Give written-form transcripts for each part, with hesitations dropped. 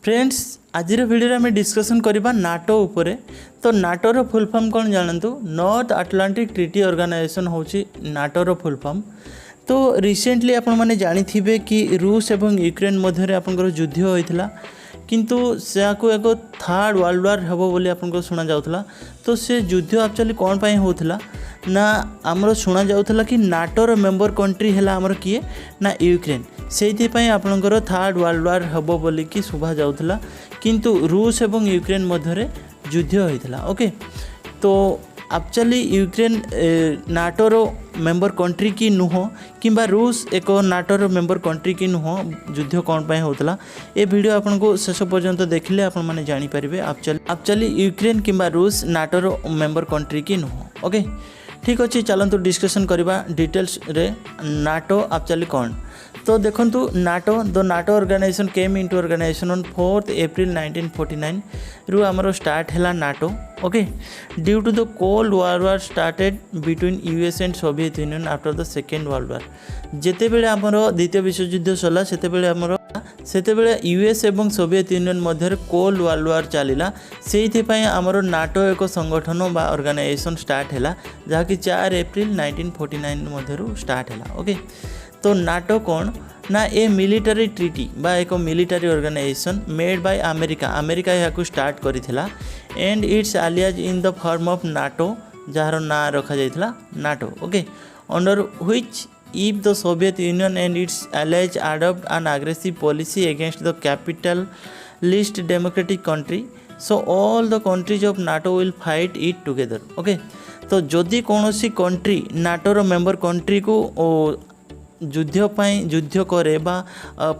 Friends आज video में discussion करबा नाटो उपरे। तो नाटोर फुल फॉर्म कौन जानतु? नॉर्थ अटलांटिक ट्रीटी ऑर्गेनाइजेशन होची नाटोर फुल फॉर्म। तो रिसेंटली आपण माने जानी थिबे कि रूस एवं यूक्रेन मध्य आपनकर युद्ध होइथिला, किंतु सेको एक थर्ड वर्ल्ड वार हेबो बोली आपनको सुना जाउथला। तो से युद्ध एक्चुअली कौन पाई होथिला ना आमर शुणा जाउथला कि नाटोर मेंबर कंट्री हैला आमर किए ना यूक्रेन। से आपणकर थर्ड वर्ल्ड वार हेबो बोली कि शुभा जाउथला, किंतु रूस एवं यूक्रेन मध्य युद्ध होइथिला। ओके, तो एक्चुअली यूक्रेन नाटोर मेंबर कंट्री की नुह किंबा रूस एक नाटोर मेंबर कंट्री की नुह, युद्ध कौन पाई होतला ए वीडियो आपनको शेष पर्यंत देखिले आपण माने जानि परिबे एक्चुअली यूक्रेन किंबा रूस नाटोर मेंबर कंट्री की नुह। ओके, ठीक अच्छे, चलतु डिस्कसन करवा डिटेल्स रे नाटो एक्चुअली कौन। तो देखंतु NATO the NATO organisation came into organisation on 4 April 1949 रु आमर स्टार्ट हैला NATO. Okay, due to the cold war started between US and Soviet Union after the second world war. जेते बेले आमर द्वितीय विश्वयुद्ध सरला सेते बेले यूएस एवं सोवियत यूनियन मध्य कोल्ड वर्ल्ड वार चलिला। से आमर नाटो एक संगठन बा ऑर्गेनाइजेशन स्टार्ट हैला, जहाँकि 4 एप्रिल 1949 मध्य स्टार्ट हैला। ओके, तो नाटो कौन ना ए मिलिटरी ट्रीटी बा एक military organization made by America यहाँ स्टार्ट करिथिला and its alias in the form of NATO, जार ना रखा जाइथिला NATO. Okay, under which if the Soviet Union and its allies adopt an aggressive policy against the capitalist democratic country, so all the countries of NATO will fight it together. Okay, तो जदि कौन सी country Natore member country को युद्ध करे बा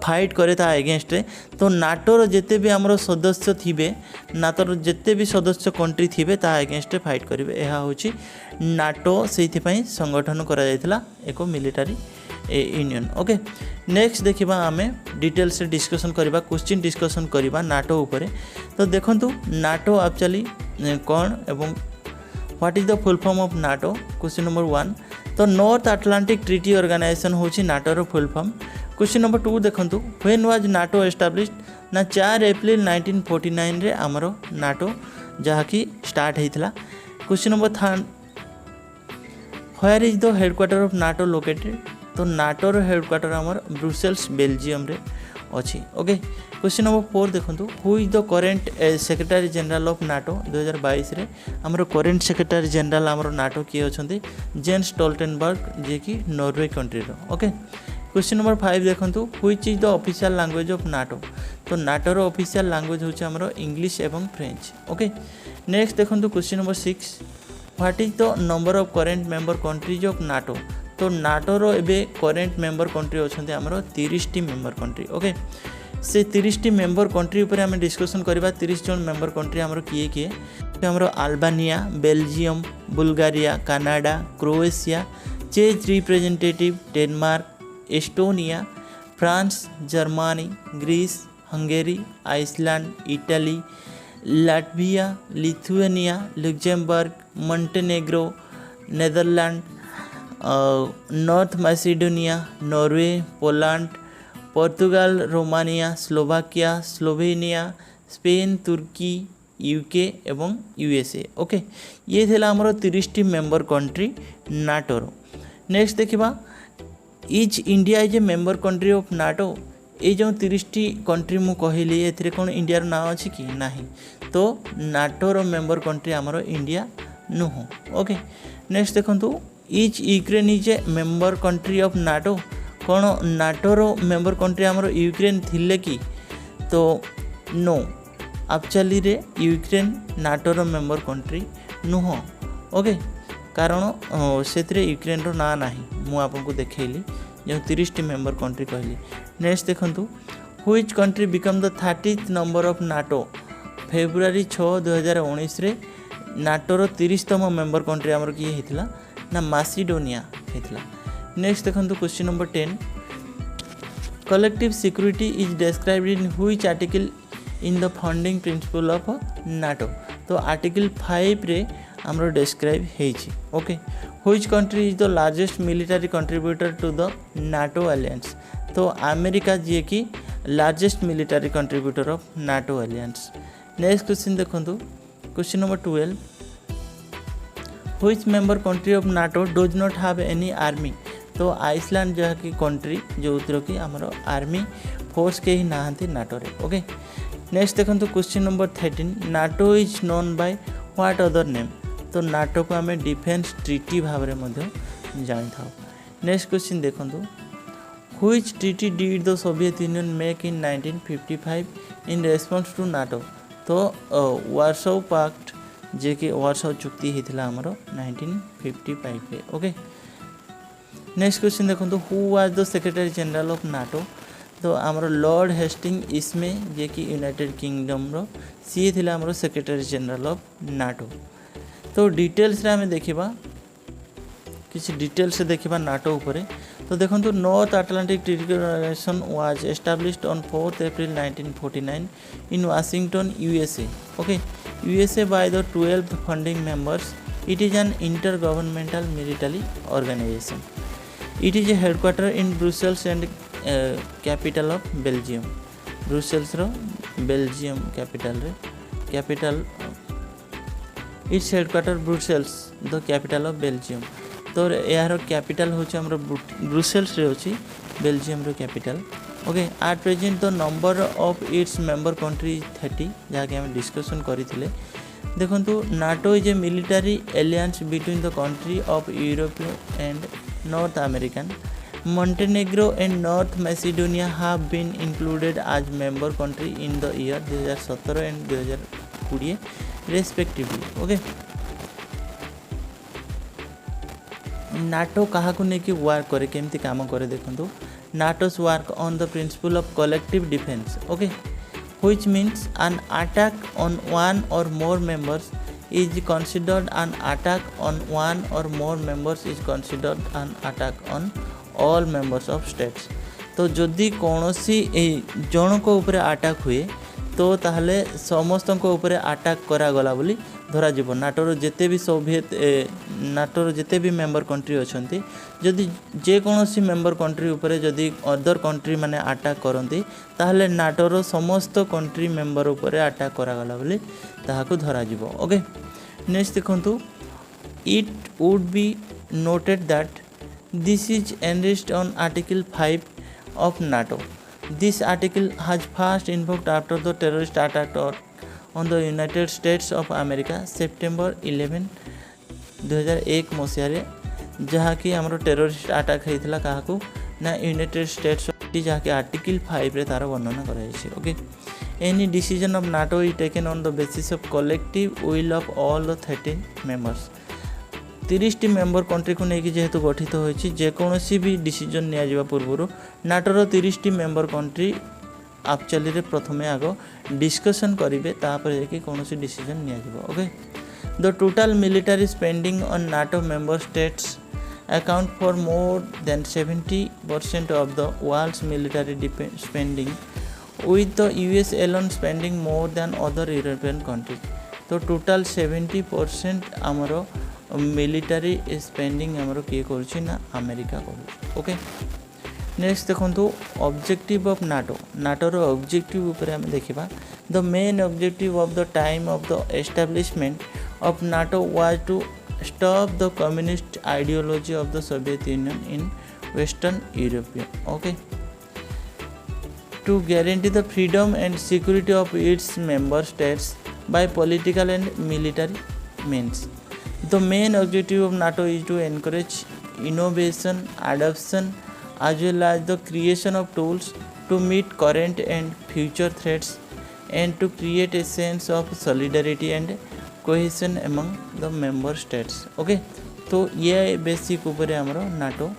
fight करे ता against रे, तो नाटोर जेते भी आमर सदस्य थिबे, नाटोर जेते भी सदस्य कंट्री थिबे ता अगेंस्ट फाइट करिवे। एहा होची नाटो से संगठन करा जायतिला एक मिलिटरी यूनियन। ओके, नेक्स्ट देखिबा आमे डिटेल्स से डिस्कशन करबा, क्वेश्चन डिस्कशन करबा नाटो उपरे। तो देखंतु नाटो एक्चुअली कौन एवं what is the full form of NATO. Question number 1, तो नॉर्थ अटलांटिक ट्रीटी ऑर्गेनाइजेशन होची Natore full form. Question number 2 देखंतु, व्हेन वाज नाटो एस्टाब्लिश्ड ना 4 एप्रिल 1949 रे आमर नाटो जहाँकि स्टार्ट होइथिला। Question number 3, where is the headquarter of NATO located. तो नाटोर हेडक्वार्टर आमर ब्रुसेल्स बेल्जियम रे अच्छी। ओके, क्वेश्चन नंबर 4 देखंतु, who is the current secretary general of NATO. 2022 रे आमर करेंट सेक्रेटरी जनरल आमर नाटो किए अछंती जेन्स स्टोल्टेनबर्ग, जे कि नॉर्वे कंट्री रो। ओके, क्वेश्चन नंबर 5 देखंतु, which is the official language of NATO. तो नाटोर ऑफिशियल लैंग्वेज होची आमर इंग्लिश एवं फ्रेंच। ओके, नेक्स्ट देखंतु question number 6, what is the number of current member countries of NATO. तो नाटोर एबे करेंट मेंबर कंट्री अछंती आमर 30 मेंबर कंट्री। ओके, से 30 मेंबर कंट्री ऊपर आम डिस्कसन करबा। 30 जन मेंबर कंट्री आमर किए किए आमर Albania, Belgium, Bulgaria, Canada, Croatia, चेक representative, Denmark, Estonia, France, Germany, Greece, Hungary, Iceland, Italy, Latvia, Lithuania, Luxembourg, Montenegro, Netherland, North Macedonia, Norway, Poland, Portugal, Romania, Slovakia, Slovenia, Spain, Turkey, UK एवं USA. Okay, ये थिला हमरो 30 member country नाटोर। Next देखिबा, is India is a member country of NATO. ये जो 30 country मु कहली एथिरे कोन इंडिया रो नाम अछि कि नाही, तो नाटोर मेंबर कंट्री हमरो इंडिया नुह। ओके, नेक्स्ट देखंतु, is Ukraine is a member country of NATO. कौन नाटोर मेंबर कंट्री आमर यूक्रेन थिले कि, तो नो, एक्चुअली रे यूक्रेन नाटोर मेंबर कंट्री नुह। ओके, कारण से यूक्रेन रो ना नाही, मु आपको देखैली जो 30 मेंबर कंट्री कहली। नेक्स्ट देखंतु, which country become the 30th number of NATO. February 6, 2019 रे नाटोर 30तम मेंबर कंट्री आमर किए हेतिला ना मासिडोनिया हेतिला। नेक्स्ट देखंतु question number 10, collective security is described in which article in the founding principle of NATO. तो आर्टिकल 5 रे हमरो डिस्क्राइब हेछि। Okay, which country is the largest military contributor to the NATO alliance. तो America जी कि largest military contributor of NATO alliance. Next question देखो, question number 12, which member country of NATO does not have any army. तो Iceland जहाँ की country जो कि आमर आर्मी फोर्स के ही नहांती नाटो रे। ओके, नेक्स्ट देखो question number 13, NATO is known by what other name. तो नाटो को आम डिफेन्स ट्रिटी भाव में जानी था। नेक्स्ट क्वेश्चन देखो, which treaty did the Soviet Union make in 1955 in response to NATO. तो वार्सो पैक्ट जे कि वार्सो चुक्ति होता आमर 1955। ओके, नेक्स्ट क्वेश्चन देखो, who was the secretary general of NATO. तो आमर लॉर्ड हेस्टिंग इसमे जे कि यूनाइटेड किंगडम रो सी थे आमर सेक्रेटरी जनरल ऑफ नाटो। तो डिटेल्स रे आमे देखिबा, किसी डिटेल्स से देखिबा नाटो उपरे। तो देखो, North Atlantic Treaty Organisation was established on 4 April 1949 in Washington USA. Okay, USA by the 12 funding members. It is an intergovernmental military organisation. It is headquarter in Brussels and capital of Belgium. Brussels रो Belgium capital its headquarter Brussels the capital of Belgium. तो यार capital होची हमरो Brussels रे होची Belgium रो capital. Okay, at present the number of its member country 30 जहाँ कि हम डिस्कशन करथिले। देखो, NATO is a military aliens between the country of Europe and north American. Montenegro and North Macedonia have been included as member country in the year 2017 and 2020 respectively. Okay, NATO कहा को लेकिन work करे, केमती काम करे देखो, NATO's work on the principle of collective defence. Okay, which means an attack on one or more members is considered an attack on one or more members is considered an attack on all members of states. तो जदि कौन सी जन को ऊपर attack हुए तो ताहले समस्त को ऊपर अटैक करागला बोली धरा जीव। नाटोर जिते भी नाटोर जिते भी मेंबर कंट्री अच्छी जदि जेकोसी मेंबर कंट्री ऊपर जदि अदर कंट्री माने अटैक करती ताहले नाटोर समस्त कंट्री मेंबर ऊपर अटैक करागला बोली ताहाकू धरा जीव। ओके, नेक्स्ट देखो, it would be noted that this is enriched on Article 5 of NATO. This article has first invoked after the terrorist attack on the United States of America September 11 2001 मसीह जहाँ कि आमर terrorist attack होता क्या ना United states जहाँ कि article 5 रे तार वर्णना कराई। Okay, any decision of NATO is taken on the basis of collective will of all the 13 members. 30 member country को लेकिन जेहेतु गठित होती जेकोसी भी डिसीजन निया पूर्व नाटोर 30 मेंबर कंट्री एक्चुअली रे प्रथम आग डिस्कशन करेंगे तापर कौन डिसीजन निया। Okay, the total military spending on NATO member states account for more than 70% of the world's military spending with the US alone spending more than other European countries. तो total 70% आमर military spending आमर किए करुछि ना America करुछि। Okay, next देखो, objective of NATO. नाटोर objective ऊपर हम देखिबा। The main objective of the time of the establishment of NATO was to stop the communist ideology of the Soviet Union in western Europe. Okay, to guarantee the freedom and security of its member states by political and military means. The main objective of NATO is to encourage innovation, adoption, as well as the creation of tools to meet current and future threats, and to create a sense of solidarity and cohesion among the member states. Okay, तो ये basic ऊपर हमरो NATO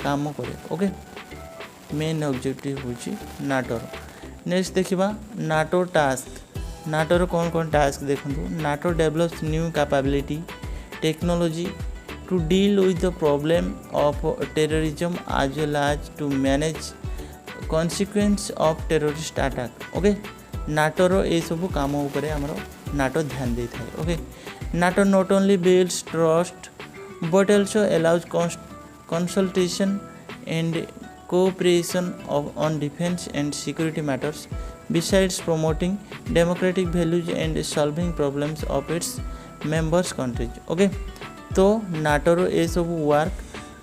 काम करे। Okay, main objective होची Natore. Next देखिबा NATO task. Natore कौन कौन टास्क देखो, NATO develops new capability technology to deal with the problem of terrorism as well as to manage consequence of terrorist attack. Okay, Natore ये सब काम ऊपर आमर नाटो ध्यान दे था। Okay, NATO not only builds trust but also allows consultation and cooperation on defense and security matters besides promoting democratic values and solving problems of its members countries. Okay तो नाटोर ए सब work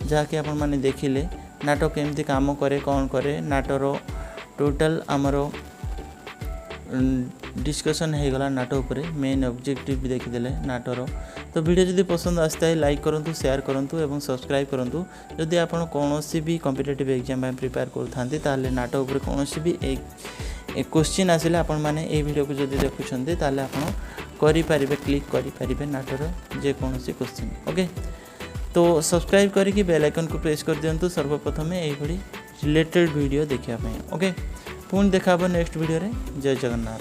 जहाँकि आपण मैंने देखिले NATO केमती काम करे कौन करे नाटोर टोटल आमर डिस्कसन हो गला नाटो उपरे मेन ऑब्जेक्टिव भी देखीदे नाटोर। तो वीडियो जदि पसंद आसता है लाइक करूँ शेयर करूँ और सब्सक्राइब करूँ। जदि आप कौन भी कॉम्पिटिटिव एग्जाम प्रिपेयर करते ताले नाटो उपरे कौन भी एक क्वेश्चन आसिले आपण माने ए वीडियो को जदि देखुछन्ते ताले आपण करि पारिबे क्लिक करि पारिबे नाटोर जे कोनोसी क्वेश्चन। ओके तो सब्सक्राइब करके बेल आइकन को प्रेस कर दियंतु सर्वप्रथम एई भली रिलेटेड वीडियो देखिया पई। ओके पुणी देखा नेक्स्ट वीडियो रे। जय जगन्नाथ।